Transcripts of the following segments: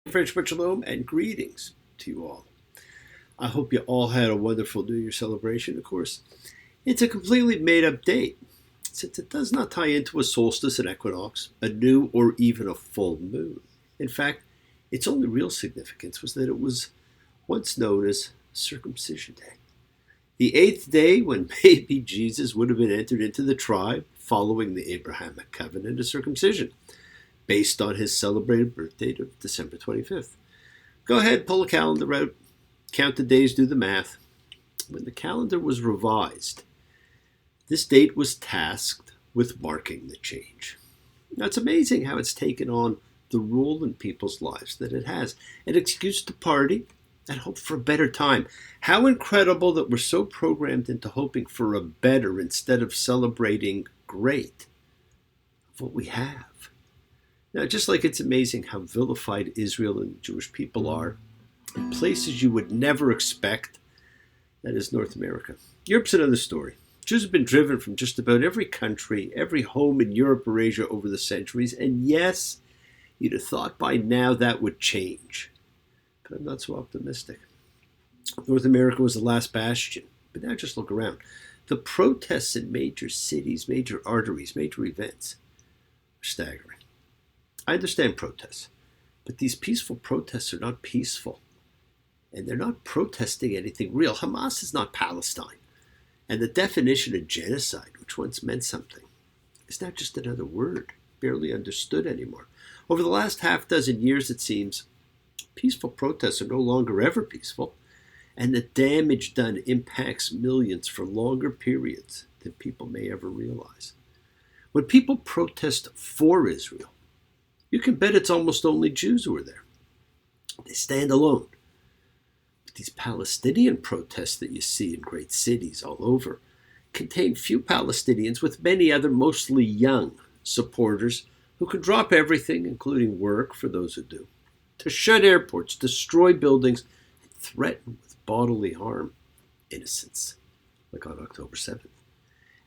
French Shalom and greetings to you all. I hope you all had a wonderful New Year celebration. Of course, it's a completely made up date since it does not tie into a solstice, an equinox, a new, or even a full moon. In fact, its only real significance was that it was once known as Circumcision Day, the eighth day when baby Jesus would have been entered into the tribe following the Abrahamic covenant of circumcision, based on his celebrated birth date of December 25th. Go ahead, pull a calendar out, count the days, do the math. When the calendar was revised, this date was tasked with marking the change. Now, it's amazing how it's taken on the role in people's lives that it has. An excuse to party and hope for a better time. How incredible that we're so programmed into hoping for a better instead of celebrating great of what we have. Now, just like it's amazing how vilified Israel and the Jewish people are in places you would never expect, that is North America. Europe's another story. Jews have been driven from just about every country, every home in Europe or Asia over the centuries, and yes, you'd have thought by now that would change. But I'm not so optimistic. North America was the last bastion, but now just look around. The protests in major cities, major arteries, major events are staggering. I understand protests, but these peaceful protests are not peaceful. And they're not protesting anything real. Hamas is not Palestine. And the definition of genocide, which once meant something, is now just another word, barely understood anymore. Over the last half dozen years, it seems, peaceful protests are no longer ever peaceful, and the damage done impacts millions for longer periods than people may ever realize. When people protest for Israel, you can bet it's almost only Jews who are there. They stand alone. But these Palestinian protests that you see in great cities all over contain few Palestinians with many other mostly young supporters who can drop everything, including work for those who do, to shut airports, destroy buildings, and threaten with bodily harm innocents, like on October 7th.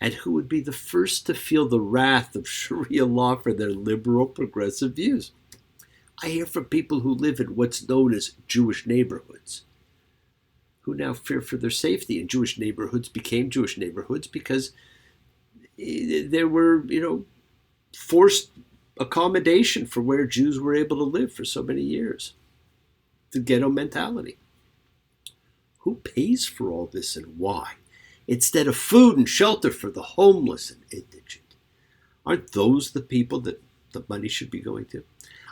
And who would be the first to feel the wrath of Sharia law for their liberal, progressive views. I hear from people who live in what's known as Jewish neighborhoods, who now fear for their safety. And Jewish neighborhoods became Jewish neighborhoods because there were, forced accommodation for where Jews were able to live for so many years. The ghetto mentality. Who pays for all this and why? Instead of food and shelter for the homeless and indigent. Aren't those the people that the money should be going to?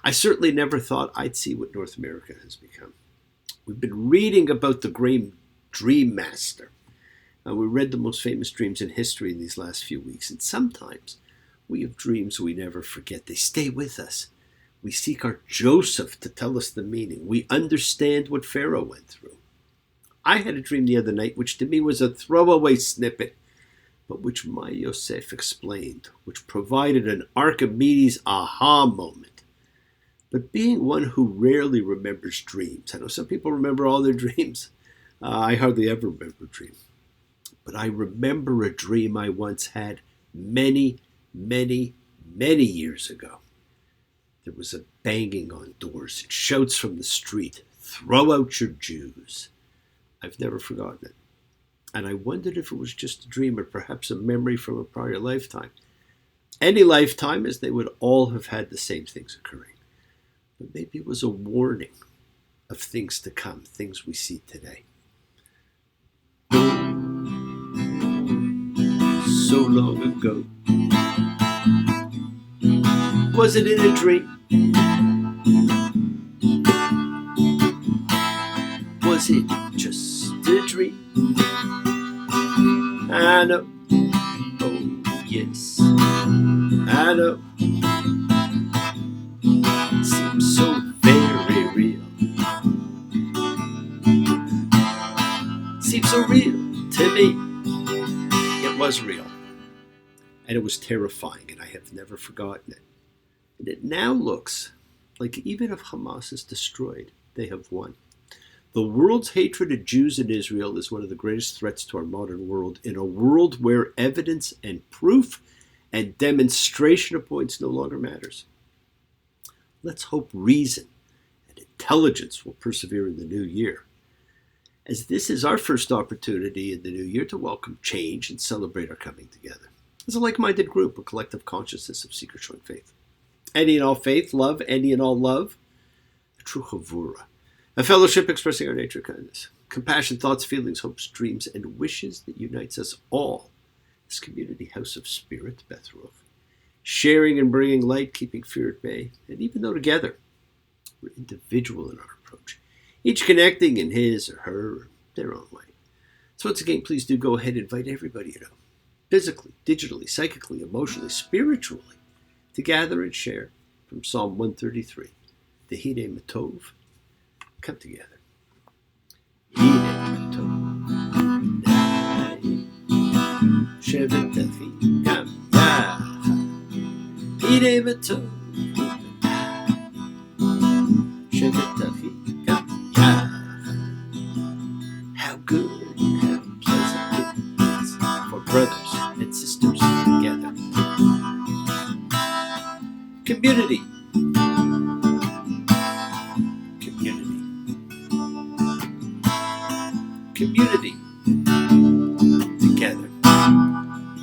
I certainly never thought I'd see what North America has become. We've been reading about the great dream master. We read the most famous dreams in history in these last few weeks. And sometimes we have dreams we never forget. They stay with us. We seek our Joseph to tell us the meaning. We understand what Pharaoh went through. I had a dream the other night, which to me was a throwaway snippet, but which my Yosef explained, which provided an Archimedes aha moment. But being one who rarely remembers dreams, I know some people remember all their dreams. I hardly ever remember a dream. But I remember a dream I once had many, many, many years ago. There was a banging on doors and shouts from the street, "Throw out your Jews." I've never forgotten it. And I wondered if it was just a dream or perhaps a memory from a prior lifetime. Any lifetime, as they would all have had the same things occurring. But maybe it was a warning of things to come, things we see today. So long ago. Was it in a dream? Was it just a dream? I know, oh yes, I know. It seems so very real. It seems so real to me. It was real. And it was terrifying, and I have never forgotten it. And it now looks like even if Hamas is destroyed, they have won. The world's hatred of Jews in Israel is one of the greatest threats to our modern world, in a world where evidence and proof and demonstration of points no longer matters. Let's hope reason and intelligence will persevere in the new year, as this is our first opportunity in the new year to welcome change and celebrate our coming together as a like-minded group, a collective consciousness of seekers showing faith. Any and all faith, love, any and all love, a true chavura, a fellowship expressing our nature, kindness, compassion, thoughts, feelings, hopes, dreams, and wishes that unites us all. This community house of spirit, Beth Ruach, sharing and bringing light, keeping fear at bay, and even though together, we're individual in our approach, each connecting in his or her or their own way. So once again, please do go ahead and invite everybody you know, physically, digitally, psychically, emotionally, spiritually, to gather and share from Psalm 133, the Hine Matov. Come together. Hine Matov, Shevet Avi, Kam Yacha. Hine Matov, Shevet Avi, Kam Yacha. How good and how pleasant it is for brothers and sisters together. Community. Community. Together.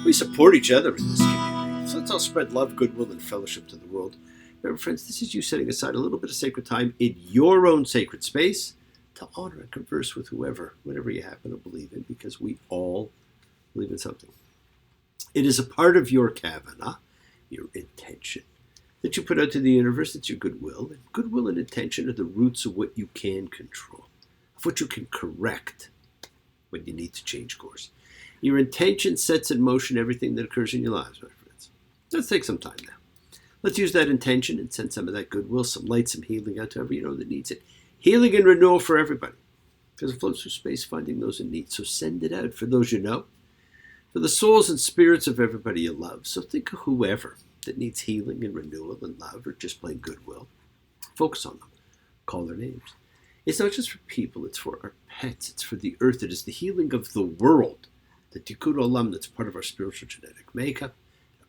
We support each other in this community. So let's all spread love, goodwill, and fellowship to the world. Remember, friends, this is you setting aside a little bit of sacred time in your own sacred space to honor and converse with whatever you happen to believe in, because we all believe in something. It is a part of your kavanah, your intention, that you put out to the universe. It's your goodwill. And goodwill and intention are the roots of what you can control, of what you can correct when you need to change course. Your intention sets in motion everything that occurs in your lives, my friends. Let's take some time now. Let's use that intention and send some of that goodwill, some light, some healing out to everyone you know that needs it. Healing and renewal for everybody, because it flows through space, finding those in need. So send it out for those you know, for the souls and spirits of everybody you love. So think of whoever that needs healing and renewal and love, or just plain goodwill. Focus on them. Call their names. It's not just for people, it's for our pets, it's for the earth. It is the healing of the world, the tikkun olam, that's part of our spiritual genetic makeup.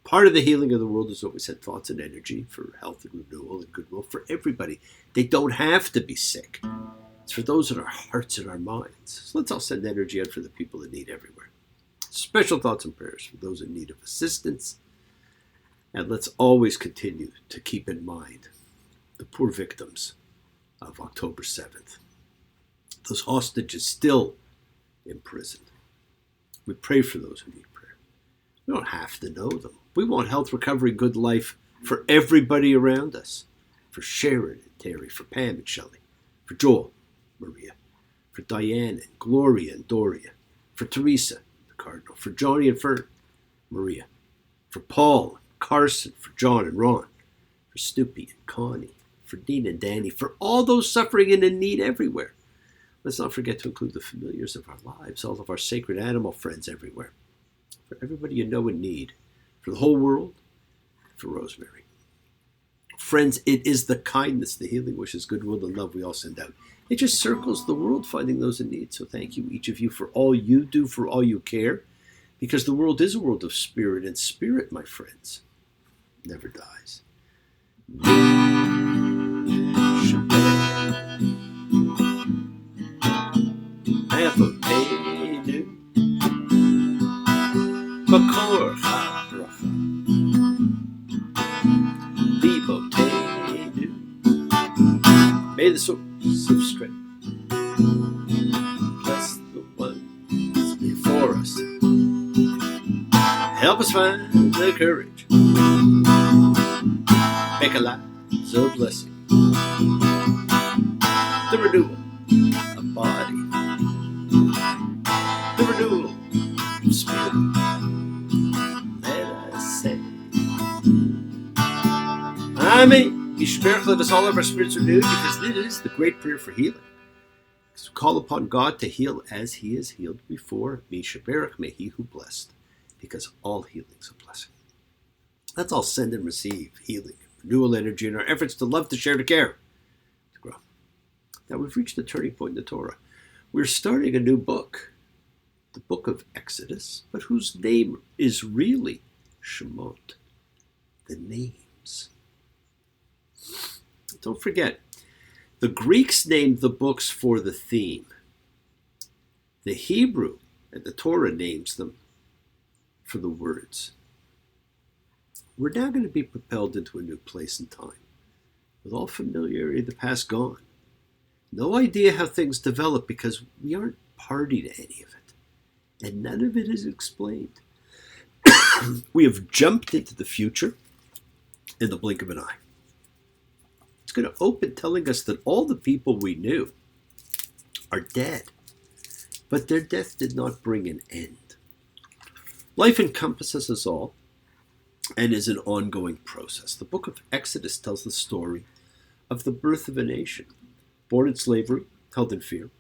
Part of the healing of the world is what we said, thoughts and energy for health and renewal and goodwill for everybody. They don't have to be sick. It's for those in our hearts and our minds. So let's all send energy out for the people in need everywhere. Special thoughts and prayers for those in need of assistance. And let's always continue to keep in mind the poor victims of October 7th. Those hostages still imprisoned. We pray for those who need prayer. We don't have to know them. We want health, recovery, good life for everybody around us. For Sharon and Terry, for Pam and Shelley, for Joel, Maria, for Diane and Gloria and Doria, for Teresa, the Cardinal, for Johnny and Fern, Maria, for Paul and Carson, for John and Ron, for Snoopy and Connie, for Dean and Danny, for all those suffering and in need everywhere. Let's not forget to include the familiars of our lives, all of our sacred animal friends everywhere, for everybody you know in need, for the whole world, for Rosemary. Friends, it is the kindness, the healing wishes, goodwill, and love we all send out. It just circles the world finding those in need. So thank you, each of you, for all you do, for all you care, because the world is a world of spirit, and spirit, my friends, never dies. Makor ha-bracha, Libotenu. May the source of strength bless the ones before us. Help us find the courage. Make our lives a blessing. The renewal of body. The renewal of spirit. Amen. Yishmerach, let us all have our spirits renewed, because this is the great prayer for healing. So call upon God to heal as He has healed before. Yishmerach, may He who blessed, because all healing is a blessing. Let's all send and receive healing, renewal energy in our efforts to love, to share, to care, to grow. Now we've reached a turning point in the Torah. We're starting a new book, the book of Exodus, but whose name is really Shemot, the names. Don't forget, The Greeks named the books for the theme. The Hebrew and the Torah names them for the words. We're now going to be propelled into a new place and time, with all familiarity of the past gone. No idea how things develop because we aren't party to any of it, and none of it is explained. We have jumped into the future in the blink of an eye. It's going to open telling us that all the people we knew are dead, but their death did not bring an end. Life encompasses us all and is an ongoing process. The book of Exodus tells the story of the birth of a nation, born in slavery, held in fear,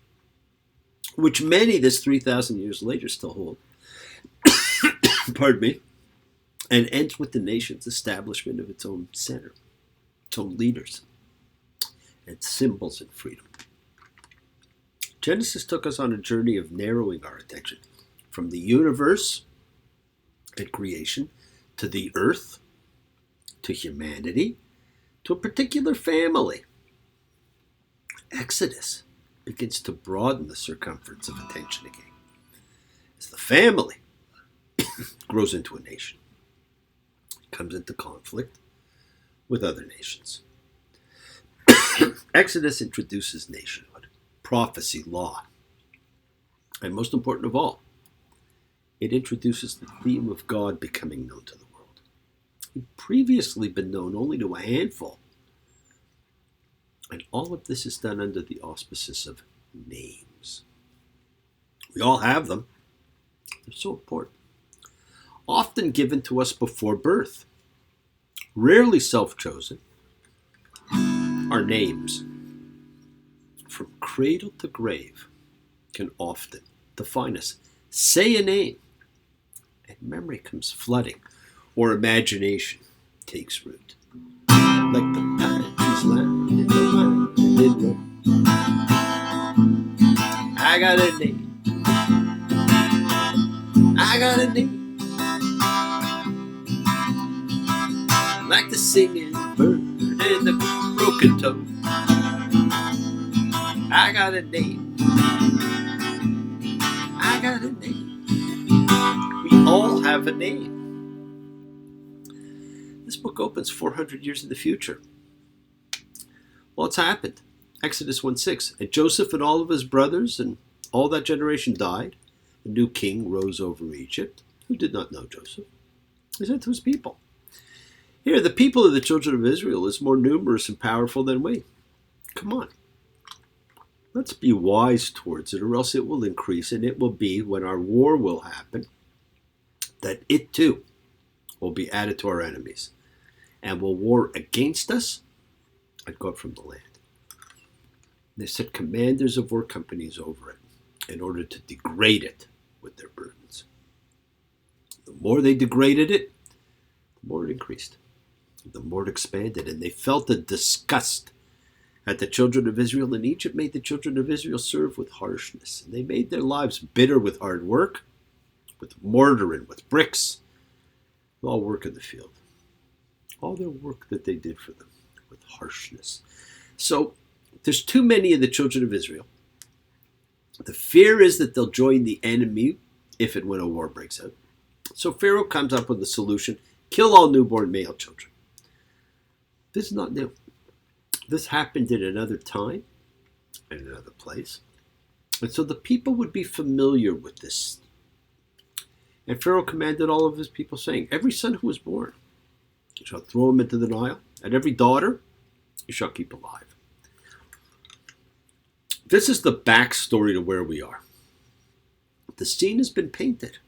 which many this 3,000 years later still hold, pardon me, and ends with the nation's establishment of its own center, its own leaders, and symbols of freedom. Genesis took us on a journey of narrowing our attention from the universe and creation to the earth, to humanity, to a particular family. Exodus begins to broaden the circumference of attention again, as the family grows into a nation, comes into conflict with other nations. Exodus introduces nationhood, prophecy, law, and most important of all, it introduces the theme of God becoming known to the world. He'd previously been known only to a handful, and all of this is done under the auspices of names. We all have them. They're so important. Often given to us before birth, rarely self-chosen, our names, from cradle to grave, can often define us. Say a name, and memory comes flooding, or imagination takes root. Like the pines land in the winding road. I got a name. I got a name. Like the singing bird and the broken toe. I got a name. I got a name. We all have a name. This book opens 400 years in the future. Well, it's happened. Exodus 1:6. And Joseph and all of his brothers and all that generation died. A new king rose over Egypt, who did not know Joseph. He said to his people, here, the people of the children of Israel is more numerous and powerful than we. Come on. Let's be wise towards it, or else it will increase, and it will be, when our war will happen, that it too will be added to our enemies, and will war against us and go up from the land. They set commanders of war companies over it in order to degrade it with their burdens. The more they degraded it, the more it increased. The more it expanded, and they felt a disgust at the children of Israel, and Egypt made the children of Israel serve with harshness. And they made their lives bitter with hard work, with mortar and with bricks, with all work in the field. All their work that they did for them, with harshness. So there's too many of the children of Israel. The fear is that they'll join the enemy if and when a war breaks out. So Pharaoh comes up with a solution: kill all newborn male children. This is not new. This happened in another time, in another place. And so the people would be familiar with this. And Pharaoh commanded all of his people, saying, every son who is born, you shall throw him into the Nile, and every daughter you shall keep alive. This is the backstory to where we are. The scene has been painted.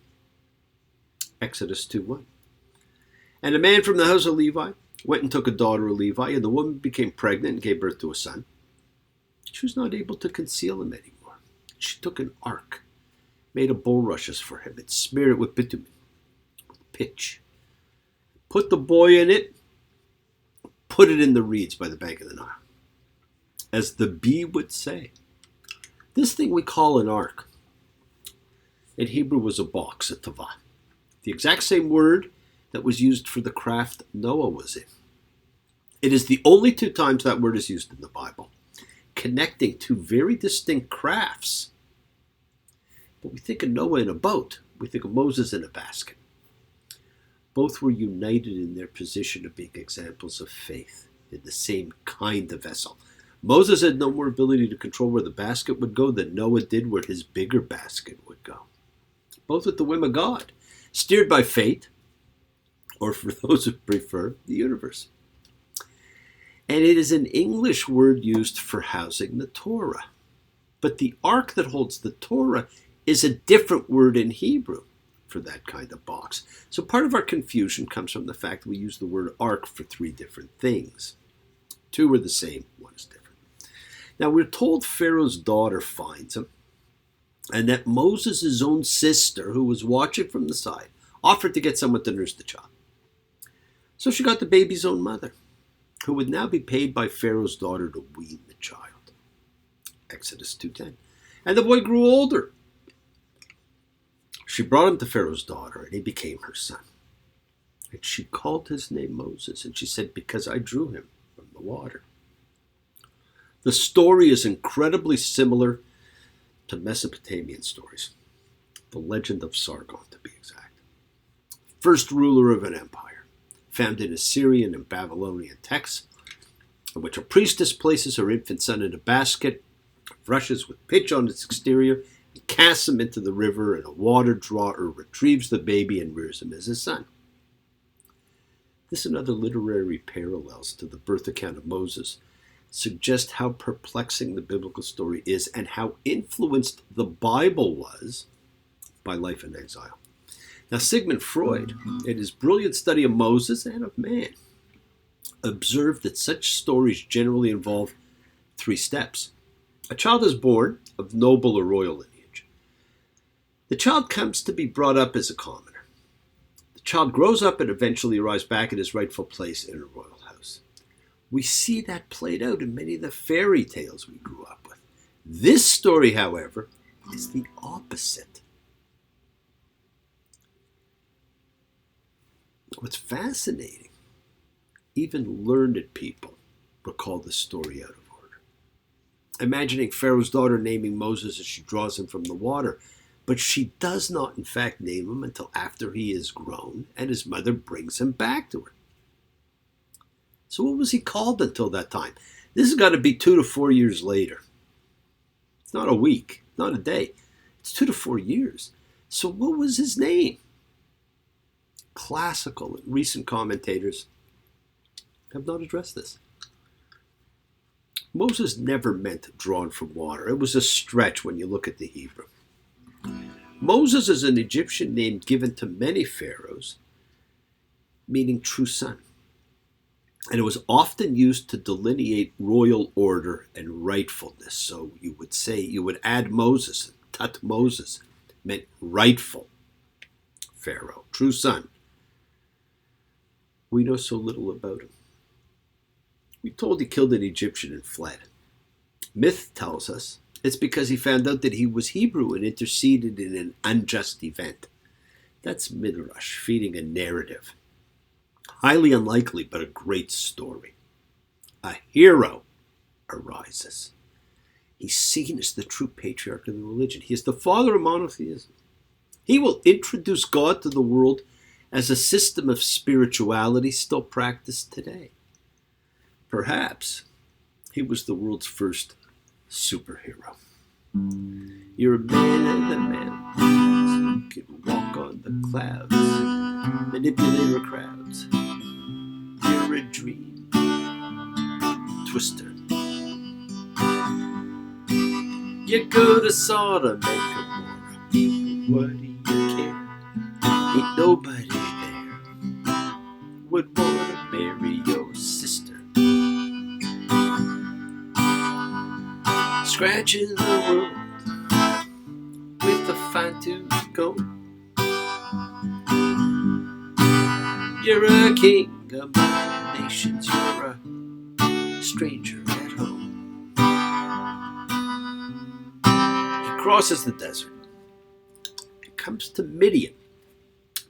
Exodus 2:1. And a man from the house of Levi went and took a daughter of Levi, and the woman became pregnant and gave birth to a son. She was not able to conceal him anymore. She took an ark, made of bulrushes for him, and smeared it with bitumen, with pitch. Put the boy in it, put it in the reeds by the bank of the Nile. As the bee would say, this thing we call an ark, in Hebrew was a box, a tavah. The exact same word that was used for the craft Noah was in. It is the only two times that word is used in the Bible. connecting two very distinct crafts. But we think of Noah in a boat. We think of Moses in a basket. Both were united in their position of being examples of faith in the same kind of vessel. Moses had no more ability to control where the basket would go than Noah did where his bigger basket would go. Both at the whim of God, steered by fate, or for those who prefer, the universe. And it is an English word used for housing the Torah. But the ark that holds the Torah is a different word in Hebrew for that kind of box. So part of our confusion comes from the fact that we use the word ark for three different things. Two are the same, one is different. Now we're told Pharaoh's daughter finds him, and that Moses' own sister, who was watching from the side, offered to get someone to nurse the child. So she got the baby's own mother, who would now be paid by Pharaoh's daughter to wean the child. Exodus 2:10. And the boy grew older. She brought him to Pharaoh's daughter, and he became her son. And she called his name Moses, and she said, because I drew him from the water. The story is incredibly similar to Mesopotamian stories. The legend of Sargon, to be exact. First ruler of an empire, found in Assyrian and Babylonian texts, in which a priestess places her infant son in a basket, brushes with pitch on its exterior, and casts him into the river, and a water drawer retrieves the baby and rears him as his son. This and other literary parallels to the birth account of Moses suggest how perplexing the biblical story is and how influenced the Bible was by life in exile. Now, Sigmund Freud, in his brilliant study of Moses and of man, observed that such stories generally involve three steps. A child is born of noble or royal lineage. The child comes to be brought up as a commoner. The child grows up and eventually arrives back at his rightful place in a royal house. We see that played out in many of the fairy tales we grew up with. This story, however, is the opposite. What's fascinating, even learned people recall the story out of order. Imagining Pharaoh's daughter naming Moses as she draws him from the water, but she does not in fact name him until after he is grown and his mother brings him back to her. So what was he called until that time? This has got to be 2 to 4 years later. It's not a week, not a day. It's 2 to 4 years. So what was his name? Classical and recent commentators have not addressed this. Moses never meant drawn from water. It was a stretch when you look at the Hebrew. Moses is an Egyptian name given to many pharaohs, meaning true son. And it was often used to delineate royal order and rightfulness. So you would add Moses, Tutmosis, meant rightful pharaoh, true son. We know so little about him. We're told he killed an Egyptian and fled. Myth tells us it's because he found out that he was Hebrew and interceded in an unjust event. That's Midrash, feeding a narrative. Highly unlikely, but a great story. A hero arises. He's seen as the true patriarch of the religion. He is the father of monotheism. He will introduce God to the world as a system of spirituality still practiced today. Perhaps he was the world's first superhero. You're a man and a man. You can walk on the clouds, manipulate our crowds. You're a dream twister. You go to Sodom and Gomorrah. What do you care? Ain't nobody there would want to marry your sister. Scratching the world with a fine-tooth comb. You're a king among nations, you're a stranger at home. He crosses the desert. He comes to Midian,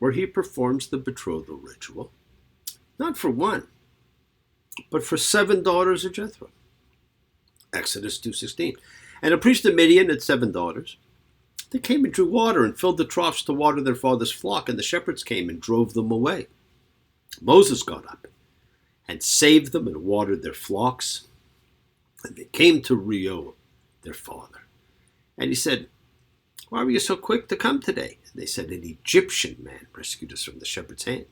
where he performs the betrothal ritual, not for one, but for 7 daughters of Jethro. Exodus 2:16. And a priest of Midian had 7 daughters. They came and drew water and filled the troughs to water their father's flock, and the shepherds came and drove them away. Moses got up and saved them and watered their flocks. And they came to Reuel, their father. And he said, "Why were you so quick to come today?" And they said, "An Egyptian man rescued us from the shepherd's hand.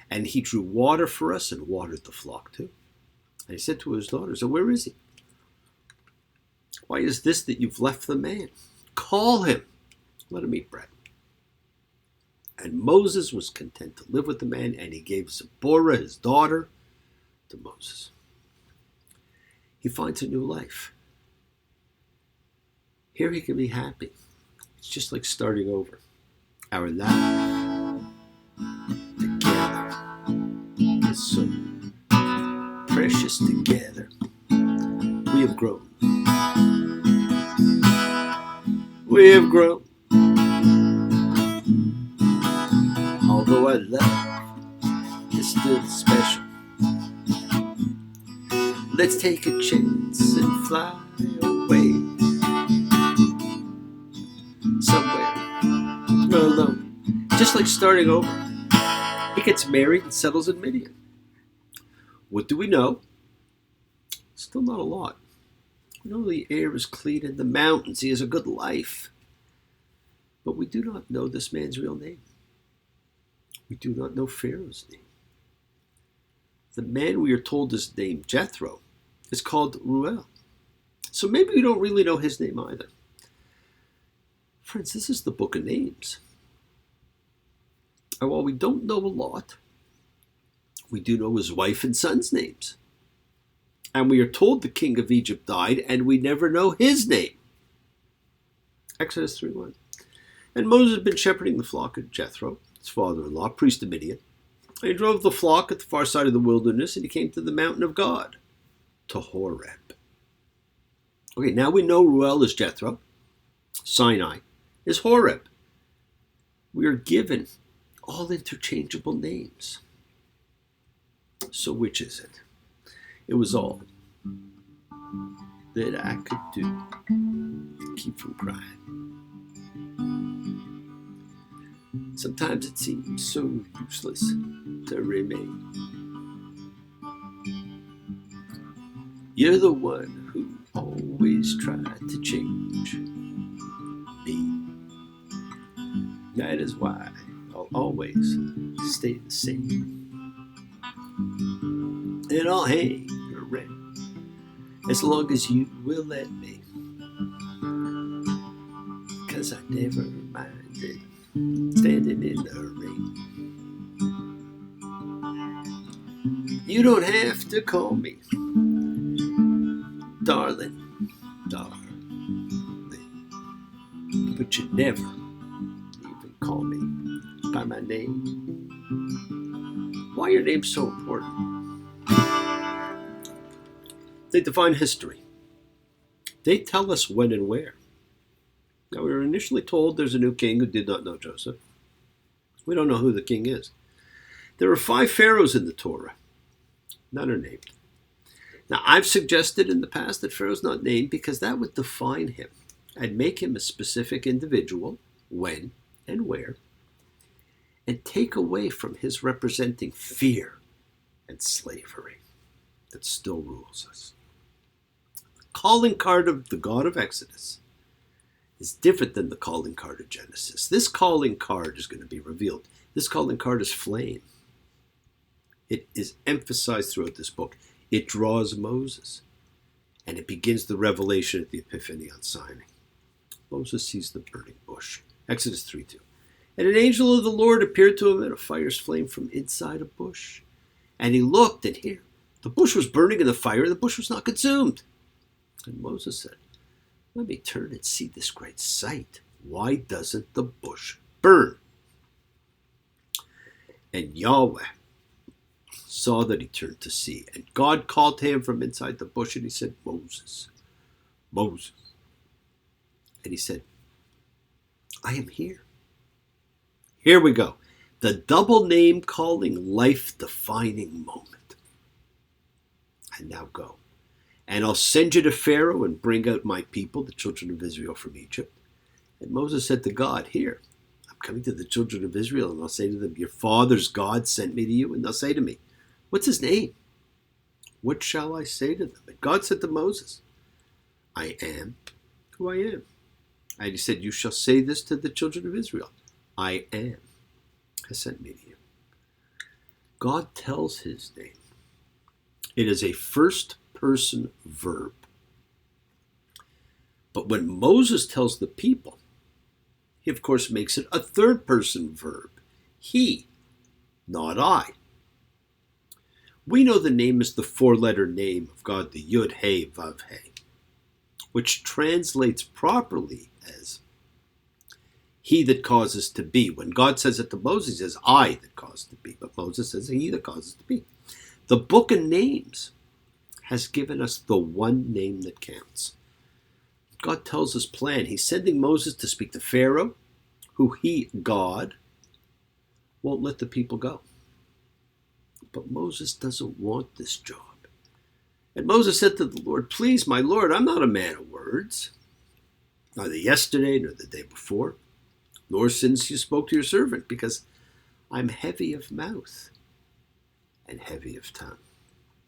And he drew water for us and watered the flock too." And he said to his daughters, "And where is he? Why is this that you've left the man? Call him. Let him eat bread." And Moses was content to live with the man, and he gave Zipporah, his daughter, to Moses. He finds a new life. Here he can be happy. It's just like starting over. Our life together is so precious together. We have grown. We have grown. Although our love is still special. Let's take a chance and fly away somewhere alone. Just like starting over. He gets married and settles in Midian. What do we know? Still not a lot. We know the air is clean in the mountains. He has a good life. But we do not know this man's real name. We do not know Pharaoh's name. The man we are told is named Jethro is called Reuel. So maybe we don't really know his name either. Friends, this is the book of names. And while we don't know a lot, we do know his wife and son's names. And we are told the king of Egypt died, and we never know his name. Exodus 3:1. And Moses had been shepherding the flock of Jethro, his father-in-law, priest of Midian. And he drove the flock at the far side of the wilderness, and he came to the mountain of God, to Horeb. Okay, now we know Reuel is Jethro. Sinai is Horeb. We are given all interchangeable names. So which is it? It was all that I could do to keep from crying. Sometimes it seems so useless to remain. You're the one who always tried to change me. That is why I'll always stay the same. And I'll hang around as long as you will let me. 'Cause I never minded standing in the rain. You don't have to call me darling, but you never even call me by my name. Why are your names so important? They define history. They tell us when and where. Now, we were initially told there's a new king who did not know Joseph. We don't know who the king is. There are 5 pharaohs in the Torah. None are named. Now, I've suggested in the past that Pharaoh's not named because that would define him and make him a specific individual, when and where, and take away from his representing fear and slavery that still rules us. The calling card of the God of Exodus is different than the calling card of Genesis. This calling card is going to be revealed. This calling card is flame. It is emphasized throughout this book. It draws Moses, and it begins the revelation at the Epiphany on Sinai. Moses sees the burning bush. Exodus 3:2. And an angel of the Lord appeared to him in a fire's flame from inside a bush. And he looked, and here, the bush was burning in the fire, and the bush was not consumed. And Moses said, "Let me turn and see this great sight. Why doesn't the bush burn?" And Yahweh saw that he turned to see. And God called to him from inside the bush, and he said, "Moses, Moses." And he said, "I am here." Here we go. The double name calling, life-defining moment. And now go And I'll send you to Pharaoh and bring out my people, the children of Israel, from Egypt. And Moses said to God, here, I'm coming to the children of Israel, and I'll say to them, your father's God sent me to you. And they'll say to me, what's his name? What shall I say to them? And God said to Moses, I am who I am. And he said, you shall say this to the children of Israel. I am has sent me to you. God tells his name. It is a first-person verb. But when Moses tells the people, he of course makes it a third-person verb. He, not I. We know the name is the four-letter name of God, the Yud He Vav He, which translates properly as he that causes to be. When God says it to Moses, he says, I that cause to be. But Moses says, he that causes to be. The book of names has given us the one name that counts. God tells his plan. He's sending Moses to speak to Pharaoh, who he, God, won't let the people go. But Moses doesn't want this job. And Moses said to the Lord, please, my Lord, I'm not a man of words, neither yesterday nor the day before, nor since you spoke to your servant, because I'm heavy of mouth and heavy of tongue.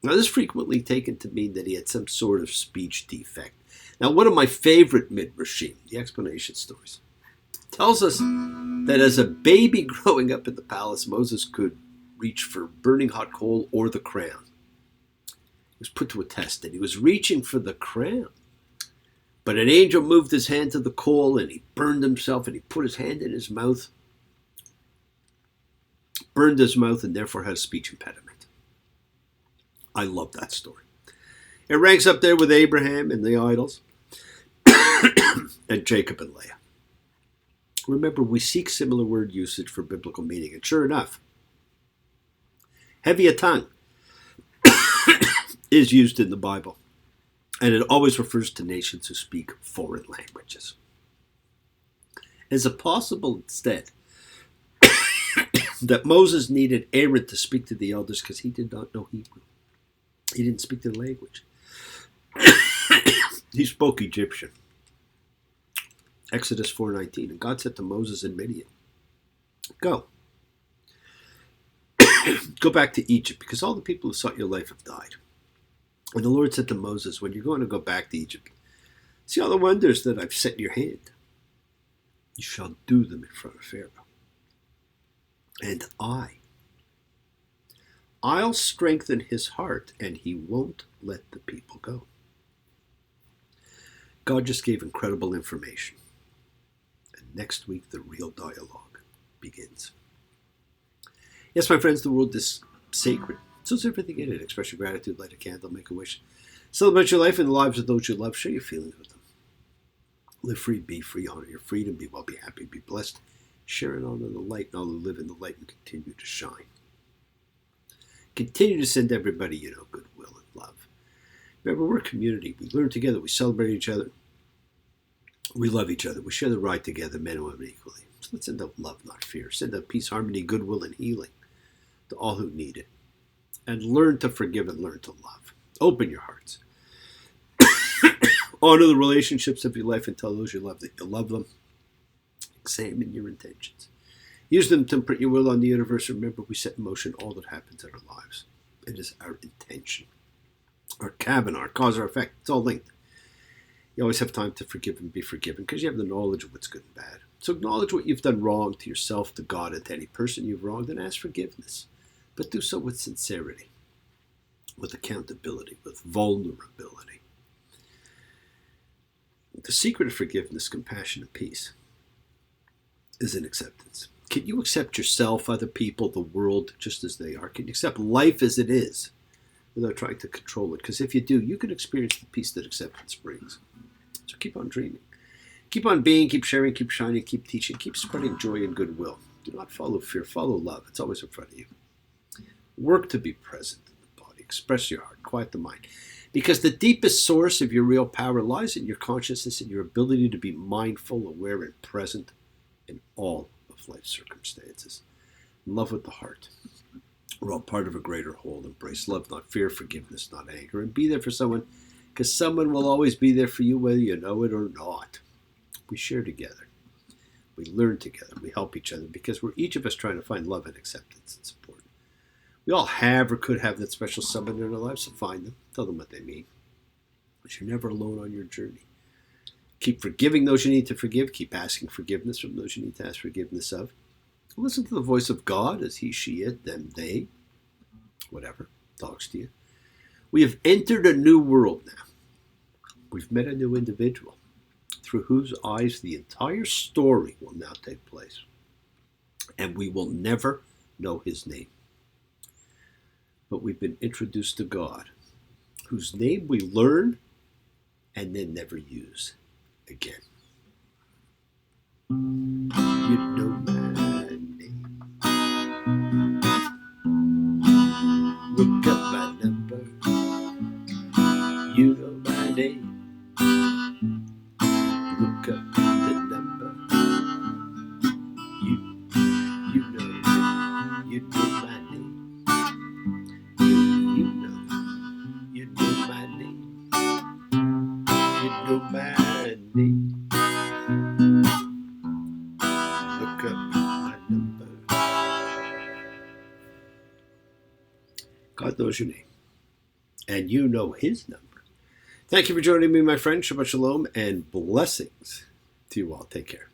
Now, this is frequently taken to mean that he had some sort of speech defect. Now, one of my favorite midrashim, the explanation stories, tells us that as a baby growing up in the palace, Moses could reach for burning hot coal or the crown. He was put to a test, and he was reaching for the crown. But an angel moved his hand to the coal, and he burned himself, and he put his hand in his mouth, burned his mouth, and therefore had a speech impediment. I love that story. It ranks up there with Abraham and the idols, and Jacob and Leah. Remember, we seek similar word usage for biblical meaning, and sure enough, heavy of tongue is used in the Bible, and it always refers to nations who speak foreign languages. Is it possible instead that Moses needed Aaron to speak to the elders because he did not know Hebrew? He didn't speak their language. He spoke Egyptian. Exodus 4:19, and God said to Moses and Midian, go back to Egypt, because all the people who sought your life have died. And the Lord said to Moses, when you're going to go back to Egypt, see all the wonders that I've set in your hand. You shall do them in front of Pharaoh. And I'll strengthen his heart, and he won't let the people go. God just gave incredible information. And next week, the real dialogue begins. Yes, my friends, the world is sacred. So is everything in it. Express your gratitude, light a candle, make a wish. Celebrate your life and the lives of those you love. Share your feelings with them. Live free, be free, honor your freedom, be well, be happy, be blessed. Share and honor the light, and all who live in the light and continue to shine. Continue to send everybody you know goodwill and love. Remember, we're a community. We learn together. We celebrate each other. We love each other. We share the ride together, men and women equally. So let's send out love, not fear. Send out peace, harmony, goodwill, and healing to all who need it. And learn to forgive and learn to love. Open your hearts. Honor the relationships of your life and tell those you love that you love them. Examine your intentions. Use them to imprint your will on the universe. Remember, we set in motion all that happens in our lives. It is our intention. Our cabin, our cause, our effect. It's all linked. You always have time to forgive and be forgiven because you have the knowledge of what's good and bad. So acknowledge what you've done wrong to yourself, to God, and to any person you've wronged, and ask forgiveness. But do so with sincerity, with accountability, with vulnerability. The secret of forgiveness, compassion, and peace is in acceptance. Can you accept yourself, other people, the world, just as they are? Can you accept life as it is without trying to control it? Because if you do, you can experience the peace that acceptance brings. So keep on dreaming. Keep on being, keep sharing, keep shining, keep teaching, keep spreading joy and goodwill. Do not follow fear, follow love. It's always in front of you. Work to be present in the body. Express your heart. Quiet the mind. Because the deepest source of your real power lies in your consciousness and your ability to be mindful, aware, and present in all of life's circumstances. Love with the heart. We're all part of a greater whole. Embrace love, not fear, forgiveness, not anger, and be there for someone because someone will always be there for you whether you know it or not. We share together. We learn together. We help each other because we're each of us trying to find love and acceptance and support. We all have or could have that special someone in our lives, so find them. Tell them what they mean. But you're never alone on your journey. Keep forgiving those you need to forgive. Keep asking forgiveness from those you need to ask forgiveness of. Listen to the voice of God as he, she, it, them, they, whatever, talks to you. We have entered a new world now. We've met a new individual through whose eyes the entire story will now take place. And we will never know his name. But we've been introduced to God, whose name we learn and then never use again. You know my name. Look up my number. You know my name. Look up the number. You know my name. You know my name. You know my name. Look up my number. God knows your name. And you know his number. Thank you for joining me, my friend. Shabbat shalom and blessings to you all. Take care.